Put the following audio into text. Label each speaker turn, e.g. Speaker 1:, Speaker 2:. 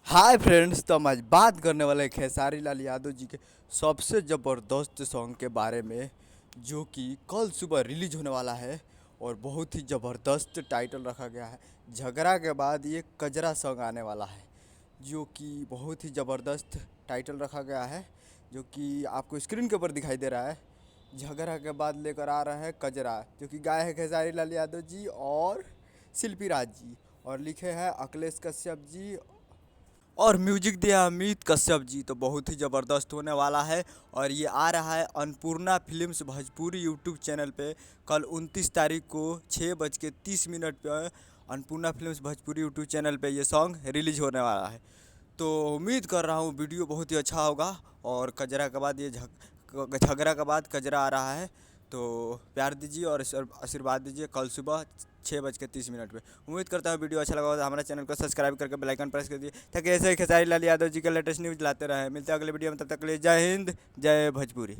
Speaker 1: Hi friends, तो हम आज बात करने वाले हैं खेसारी लाल यादव जी के सबसे ज़बरदस्त सॉन्ग के बारे में, जो कि कल सुबह रिलीज होने वाला है। और बहुत ही ज़बरदस्त टाइटल रखा गया है। झगड़ा के बाद ये कजरा सॉन्ग आने वाला है, जो कि बहुत ही ज़बरदस्त टाइटल रखा गया है, जो कि आपको स्क्रीन के ऊपर दिखाई दे रहा है। झगड़ा के बाद लेकर आ रहा है कजरा, जो कि गाए हैं खेसारी लाल यादव जी और शिल्पी राज जी, और लिखे हैं अखिलेश कश्यप जी, और म्यूजिक दिया अमित कश्यप जी। तो बहुत ही ज़बरदस्त होने वाला है। और ये आ रहा है Annapurna films Bhojpuri YouTube channel पे कल 29 तारीख को 6:30 पर Annapurna films Bhojpuri YouTube channel पे ये सॉन्ग रिलीज होने वाला है। तो उम्मीद कर रहा हूँ वीडियो बहुत ही अच्छा होगा। और कजरा के बाद ये झगड़ा के बाद कजरा आ रहा है। तो प्यार दीजिए और आशीर्वाद दीजिए कल सुबह 6:30 पे। उम्मीद करता हूँ वीडियो अच्छा लगा होगा। तो हमारे चैनल को सब्सक्राइब करके बेल आइकन प्रेस कर दीजिए, ताकि ऐसे ही खेसारी लाल यादव जी के लेटेस्ट न्यूज़ लाते रहे। मिलते हैं अगले वीडियो में, तब तक के लिए जय हिंद, जय भोजपुरी।